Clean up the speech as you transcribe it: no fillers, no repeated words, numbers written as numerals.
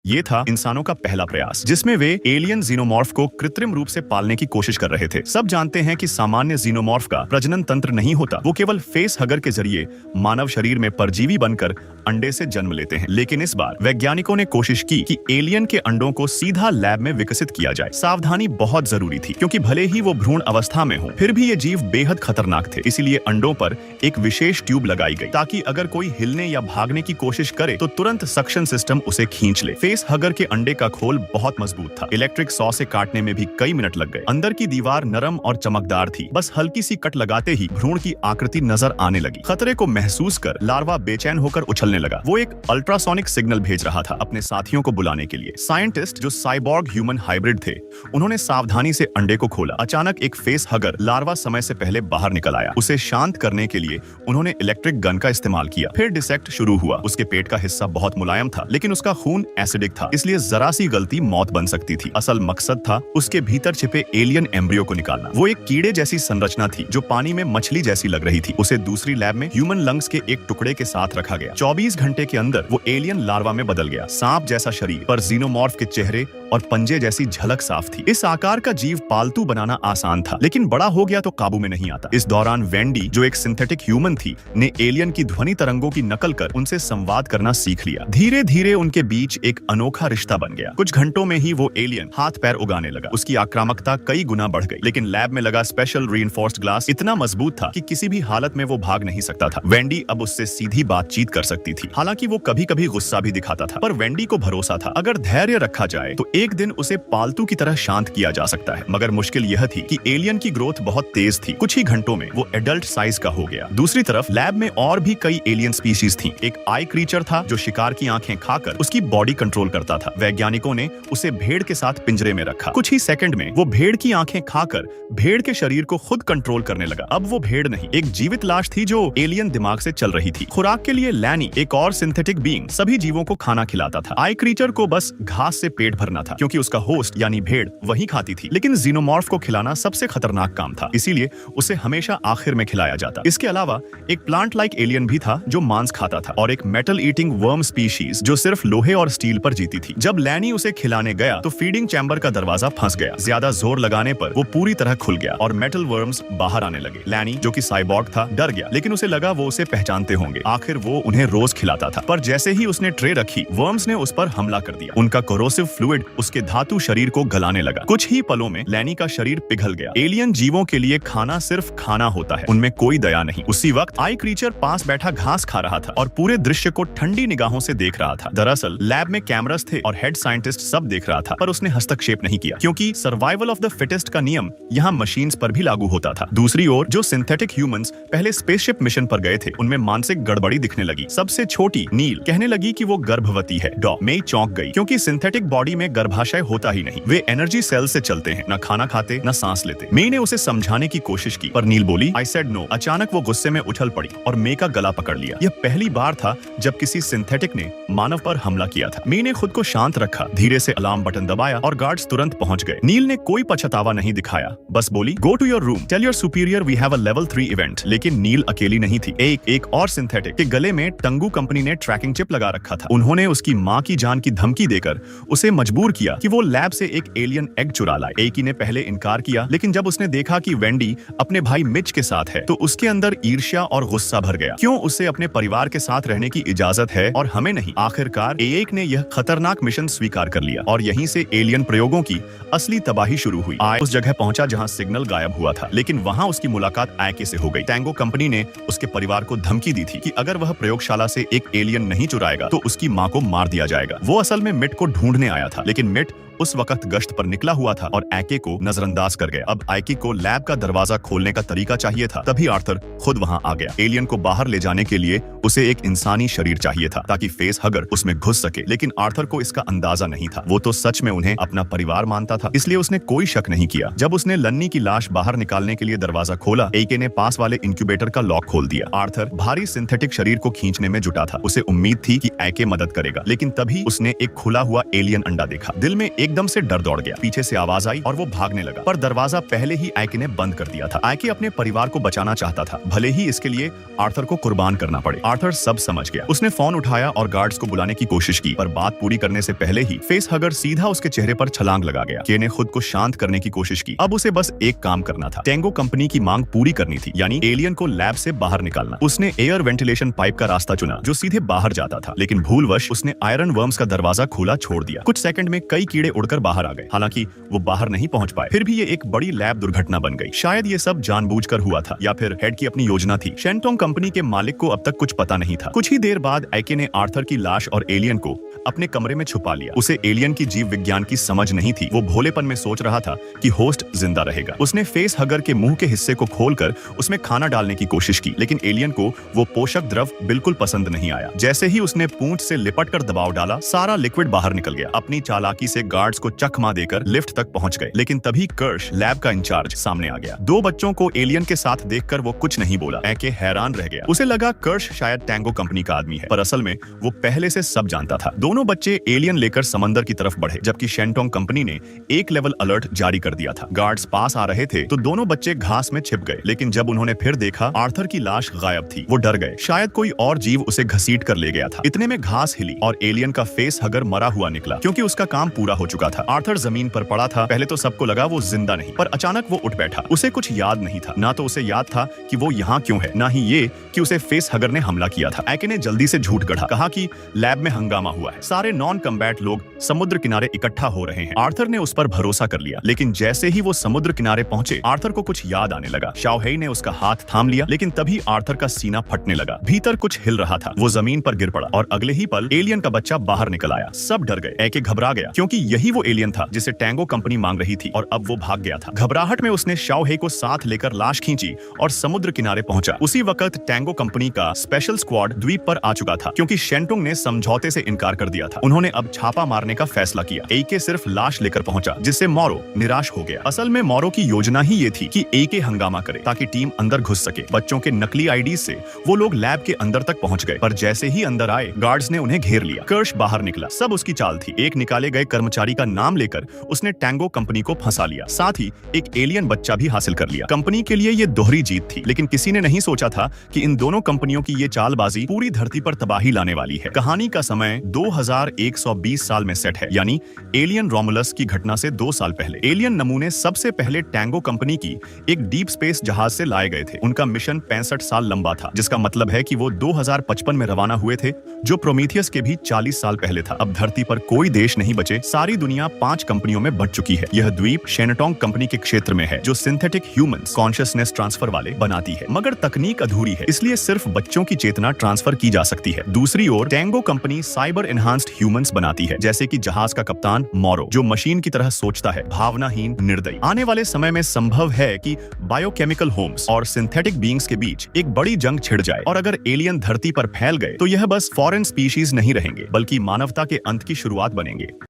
ये था इंसानों का पहला प्रयास जिसमें वे एलियन जीनोमॉर्फ को कृत्रिम रूप से पालने की कोशिश कर रहे थे। सब जानते हैं कि सामान्य जीनोमॉर्फ का प्रजनन तंत्र नहीं होता, वो केवल फेस हगर के जरिए मानव शरीर में परजीवी बनकर अंडे से जन्म लेते हैं। लेकिन इस बार वैज्ञानिकों ने कोशिश की कि एलियन के अंडों को सीधा लैब में विकसित किया जाए। सावधानी बहुत जरूरी थी क्योंकि भले ही वो भ्रूण अवस्था में हो, फिर भी ये जीव बेहद खतरनाक थे। इसीलिए अंडों पर एक विशेष ट्यूब लगाई गई ताकि अगर कोई हिलने या भागने की कोशिश करे तो तुरंत सक्शन सिस्टम उसे खींच ले। फेस हगर के अंडे का खोल बहुत मजबूत था। इलेक्ट्रिक सॉ से काटने में भी कई मिनट लग गए। अंदर की दीवार नरम और चमकदार थी। बस हल्की सी कट लगाते ही भ्रूण की आकृति नजर आने लगी। खतरे को महसूस कर लार्वा बेचैन होकर उछलने लगा। वो एक अल्ट्रासोनिक सिग्नल भेज रहा था अपने साथियों को बुलाने के लिए। साइंटिस्ट जो साइबॉर्ग ह्यूमन हाइब्रिड थे, उन्होंने सावधानी से अंडे को खोला। अचानक एक फेस हगर लार्वा समय से पहले बाहर निकल आया। उसे शांत करने के लिए उन्होंने इलेक्ट्रिक गन का इस्तेमाल किया। फिर डिसेक्ट शुरू हुआ। उसके पेट का हिस्सा बहुत मुलायम था, लेकिन उसका खून एसिडिक था, इसलिए जरा सी गलती मौत बन सकती थी। असल मकसद था उसके भीतर छिपे एलियन एम्ब्रियो को निकालना। वो एक कीड़े जैसी संरचना थी जो पानी में मछली जैसी लग रही थी। उसे दूसरी लैब में ह्यूमन लंग्स के एक टुकड़े के साथ रखा गया। 24 घंटे के अंदर वो एलियन लार्वा में बदल गया। सांप जैसा शरीर पर जीनोमॉर्फ के चेहरे और पंजे जैसी झलक साफ थी। इस आकार का जीव पालतू बनाना आसान था, लेकिन बड़ा हो गया तो काबू में नहीं आता। इस दौरान वेंडी, जो एक सिंथेटिक ह्यूमन थी, ने एलियन की ध्वनि तरंगों की नकल कर उनसे संवाद करना सीख लिया। धीरे धीरे उनके बीच एक अनोखा रिश्ता बन गया। कुछ घंटों में ही वो एलियन हाथ पैर उगाने लगा। उसकी आक्रामकता कई गुना बढ़ गई, लेकिन लैब में लगा स्पेशल रीइंफोर्स्ड ग्लास इतना मजबूत था कि किसी भी हालत में वो भाग नहीं सकता था। वेंडी अब उससे सीधी बातचीत कर सकती थी। हालांकि वो कभी कभी गुस्सा भी दिखाता था, पर वेंडी को भरोसा था अगर धैर्य रखा जाए तो एक दिन उसे पालतू की तरह शांत किया जा सकता है। मगर मुश्किल यह थी कि एलियन की ग्रोथ बहुत तेज थी। कुछ ही घंटों में वो एडल्ट साइज का हो गया। दूसरी तरफ लैब में और भी कई एलियन स्पीशीज थी। एक आई क्रीचर था जो शिकार की आंखें खाकर उसकी बॉडी कंट्रोल करता था। वैज्ञानिकों ने उसे भेड़ के साथ पिंजरे में रखा। कुछ ही सेकंड में वो भेड़ की आंखें खाकर भेड़ के शरीर को खुद कंट्रोल करने लगा। अब वो भेड़ नहीं, एक जीवित लाश थी जो एलियन दिमाग से चल रही थी। खुराक के लिए लैनी, एक और सिंथेटिक बीइंग, सभी जीवों को खाना खिलाता था। आई क्रीचर को बस घास से पेट भरना था क्योंकि उसका होस्ट यानी भेड़ वही खाती थी। लेकिन जीनोमॉर्फ को खिलाना सबसे खतरनाक काम था, इसीलिए उसे हमेशा आखिर में खिलाया जाता। इसके अलावा एक प्लांट लाइक एलियन भी था जो मांस खाता था, और एक मेटल ईटिंग वर्म स्पीशीज जो सिर्फ लोहे और स्टील पर जीती थी। जब लैनी उसे खिलाने गया तो फीडिंग चैम्बर का दरवाजा फंस गया। ज्यादा जोर लगाने पर वो पूरी तरह खुल गया और मेटल वर्म्स बाहर आने लगे। लैनी, जो कि साइबॉर्ग था, डर गया, लेकिन उसे लगा वो उसे पहचानते होंगे। आखिर वो उन्हें रोज खिलाता था। पर जैसे ही उसने ट्रे रखी, वर्म्स ने उस पर हमला कर दिया। उनका कोरोसिव फ्लूइड उसके धातु शरीर को गलाने लगा। कुछ ही पलों में लैनी का शरीर पिघल गया। एलियन जीवों के लिए खाना सिर्फ खाना होता है, उनमें कोई दया नहीं। उसी वक्त आई क्रीचर पास बैठा घास खा रहा था और पूरे दृश्य को ठंडी निगाहों से देख रहा था। दरअसल लैब में कैमरास थे और हेड साइंटिस्ट सब देख रहा था, पर उसने हस्तक्षेप नहीं किया क्योंकि सर्वाइवल ऑफ द फिटेस्ट का नियम यहाँ मशीन्स पर भी लागू होता था। दूसरी ओर जो सिंथेटिक ह्यूमंस पहले स्पेसशिप मिशन पर गए थे, उनमें मानसिक गड़बड़ी दिखने लगी। सबसे छोटी नील कहने लगी कि वो गर्भवती है। डॉ मेई चौंक गई क्योंकि सिंथेटिक बॉडी में गर्भाशय होता ही नहीं। वे एनर्जी सेल से चलते हैं, न खाना खाते न सांस लेते। मे ने उसे समझाने की कोशिश की, पर नील बोली, आई सेड नो। अचानक वो गुस्से में उछल पड़ी और मे का गला पकड़ लिया। यह पहली बार था जब किसी सिंथेटिक ने मानव पर हमला किया था। मे ने खुद को शांत रखा, धीरे से अलार्म बटन दबाया और गार्ड्स तुरंत पहुंच गए। नील ने कोई पछतावा नहीं दिखाया, बस बोली, go to your room, tell your superior we have a level 3 event. लेकिन नील अकेली नहीं थी। एक और सिंथेटिक के गले में टंगू कंपनी ने ट्रैकिंग चिप लगा रखा था। उन्होंने उसकी माँ की जान की धमकी देकर उसे मजबूर किया कि वो लैब से एक एलियन एग चुरा लाए। एकी ने पहले इनकार किया, लेकिन जब उसने देखा कि वेंडी अपने भाई मिच के साथ है तो उसके अंदर ईर्ष्या और गुस्सा भर गया। क्यों उसे अपने परिवार के साथ रहने की इजाजत है और हमें नहीं? आखिरकार एक ने यह खतरनाक मिशन स्वीकार कर लिया और यहीं से एलियन प्रयोगों की असली तबाही शुरू हुई। आय उस जगह पहुंचा जहां सिग्नल गायब हुआ था, लेकिन वहां उसकी मुलाकात आयके से हो गई। टैंगो कंपनी ने उसके परिवार को धमकी दी थी कि अगर वह प्रयोगशाला से एक एलियन नहीं चुराएगा तो उसकी मां को मार दिया जाएगा। वो असल में मिट को ढूंढने आया था, लेकिन मिट उस वक्त गश्त पर निकला हुआ था और आयके को नजरअंदाज कर गया। अब आयके को लैब का दरवाजा खोलने का तरीका चाहिए था, तभी आर्थर खुद वहां आ गया। एलियन को बाहर ले जाने के लिए उसे एक इंसानी शरीर चाहिए था ताकि फेस हगर उसमें घुस सके, लेकिन आर्थर को इसका अंदाजा नहीं था। वो तो सच में उन्हें अपना परिवार मानता था, इसलिए उसने कोई शक नहीं किया। जब उसने लन्नी की लाश बाहर निकालने के लिए दरवाजा खोला, एके ने पास वाले इंक्यूबेटर का लॉक खोल दिया। आर्थर भारी सिंथेटिक शरीर को खींचने में जुटा था। उसे उम्मीद थी कि एके मदद करेगा, लेकिन तभी उसने एक खुला हुआ एलियन अंडा देखा। दिल में एकदम से डर दौड़ गया। पीछे से आवाज आई और वो भागने लगा, पर दरवाजा पहले ही आइके ने बंद कर दिया था। आइके अपने परिवार को बचाना चाहता था, भले ही इसके लिए आर्थर को कुर्बान करना पड़े। आर्थर सब समझ गया। उसने फोन उठाया और गार्ड्स को बुलाने की कोशिश की, पर बात पूरी करने से पहले ही फेस हगर सीधा उसके चेहरे पर छलांग लगा गया। के ने खुद को शांत करने की कोशिश की। अब उसे बस एक काम करना था, टैंगो कंपनी की मांग पूरी करनी थी, यानी एलियन को लैब से बाहर निकालना। उसने एयर वेंटिलेशन पाइप का रास्ता चुना जो सीधे बाहर जाता था, लेकिन भूलवश उसने आयरन वर्म्स का दरवाजा खुला छोड़ दिया। कुछ सेकंड में कई कीड़े उड़कर बाहर आ गए। हालांकि वो बाहर नहीं पहुंच पाए, फिर भी ये एक बड़ी लैब दुर्घटना बन गई। शायद ये सब जानबूझकर हुआ था या फिर हेड की अपनी योजना थी। शेंटोंग कंपनी के मालिक को अब तक कुछ पता नहीं था। कुछ ही देर बाद आइके ने आर्थर की लाश और एलियन को अपने कमरे में छुपा लिया। उसे एलियन की जीव विज्ञान की समझ नहीं थी। वो भोलेपन में सोच रहा था कि होस्ट जिंदा रहेगा। उसने फेस हगर के मुंह के हिस्से को खोलकर उसमें खाना डालने की कोशिश की, लेकिन एलियन को वो पोषक द्रव बिल्कुल पसंद नहीं आया। जैसे ही उसने पूंछ से लिपटकर दबाव डाला, सारा लिक्विड बाहर निकल गया। अपनी चालाकी से गार्ड्स को चकमा देकर लिफ्ट तक पहुंच गए, लेकिन तभी कर्श, लैब का इंचार्ज, सामने आ गया। दो बच्चों को एलियन के साथ देखकर वो कुछ नहीं बोला। एके हैरान रह गया। उसे लगा कर्श शायद टैंगो कंपनी का आदमी है, पर असल में वो पहले से सब जानता था। दोनों बच्चे एलियन लेकर समंदर की तरफ बढ़े, जबकि शेंटोंग कंपनी ने एक लेवल अलर्ट जारी कर दिया था। गार्ड्स पास आ रहे थे तो दोनों बच्चे घास में छिप गए, लेकिन जब उन्होंने फिर देखा, आर्थर की लाश गायब थी। वो डर गए, शायद कोई और जीव उसे घसीट कर ले गया था। इतने में घास हिली और एलियन का फेस हगर मरा हुआ निकला, क्योंकि उसका काम पूरा हो चुका था। आर्थर जमीन पर पड़ा था। पहले तो सबको लगा वो जिंदा नहीं, पर अचानक वो उठ बैठा। उसे कुछ याद नहीं था। ना तो उसे याद था कि वो यहाँ क्यों है, ना ही ये कि उसे फेस हगर ने हमला किया था। एके ने जल्दी से झूठ गढ़ा, कहा कि लैब में हंगामा हुआ है, सारे नॉन कम्बैट लोग समुद्र किनारे इकट्ठा हो रहे हैं। आर्थर ने उस पर भरोसा कर लिया, लेकिन जैसे ही वो समुद्र किनारे पहुंचे, आर्थर को कुछ याद आने लगा। शाओहेई ने उसका हाथ थाम लिया, लेकिन तभी आर्थर का सीना फटने लगा। भीतर कुछ हिल रहा था। वो जमीन पर गिर पड़ा और अगले ही पल एलियन का बच्चा बाहर निकल आया। सब डर गए। एके घबरा गया, क्योंकि यही वो एलियन था जिसे टैंगो कंपनी मांग रही थी, और अब वो भाग गया था। घबराहट में उसने शाओहेई को साथ लेकर लाश खींची और समुद्र किनारे पहुंचा। उसी वक्त टैंगो कंपनी का स्पेशल स्क्वाड द्वीप पर आ चुका था, क्योंकि शेंटोंग ने समझौते से इनकार कर दिया था। उन्होंने अब छापा मारने का फैसला किया। एके सिर्फ लाश लेकर पहुंचा, जिससे मोरो निराश हो गया। असल में मोरो की योजना ही ये थी कि एके हंगामा करे ताकि टीम अंदर घुस सके। बच्चों के नकली आईडी से वो लोग लैब के अंदर तक पहुंच गए, पर जैसे ही अंदर आए, गार्ड्स ने उन्हें घेर लिया। कर्श बाहर निकला। सब उसकी चाल थी। एक निकाले गए कर्मचारी का नाम लेकर उसने टैंगो कंपनी को फंसा लिया, साथ ही एक एलियन बच्चा भी हासिल कर लिया। कंपनी के लिए ये दोहरी जीत थी, लेकिन किसी ने नहीं सोचा था कि इन दोनों कंपनियों की ये चालबाजी पूरी धरती पर तबाही लाने वाली है। कहानी का समय 2120 साल में सेट है, यानी एलियन रोमुलस की घटना से 2 साल पहले। एलियन नमूने सबसे पहले टैंगो कंपनी की एक डीप स्पेस जहाज से लाए गए थे। उनका मिशन 65 साल लंबा था, जिसका मतलब है कि वो 2055 में रवाना हुए थे, जो प्रोमीथियस के भी 40 साल पहले था। अब धरती पर कोई देश नहीं बचे। सारी दुनिया 5 कंपनियों में बंट चुकी है। यह द्वीप शेंटोंग कंपनी के क्षेत्र में है, जो सिंथेटिक ह्यूमंस कॉन्शियसनेस ट्रांसफर वाले बनाती है। मगर तकनीक अधूरी है, इसलिए सिर्फ बच्चों की चेतना ट्रांसफर की जा सकती है। दूसरी ओर Tango company cyber enhanced humans बनाती है, जैसे कि जहाज का कप्तान मोरो, जो मशीन की तरह सोचता है, भावनाहीन, निर्दयी। आने वाले समय में संभव है कि बायोकेमिकल होम्स और सिंथेटिक बीइंग्स के बीच एक बड़ी जंग छिड़ जाए, और अगर एलियन धरती पर फैल गए तो यह बस फॉरेन स्पीशीज नहीं रहेंगे, बल्कि मानवता के अंत की शुरुआत बनेंगे।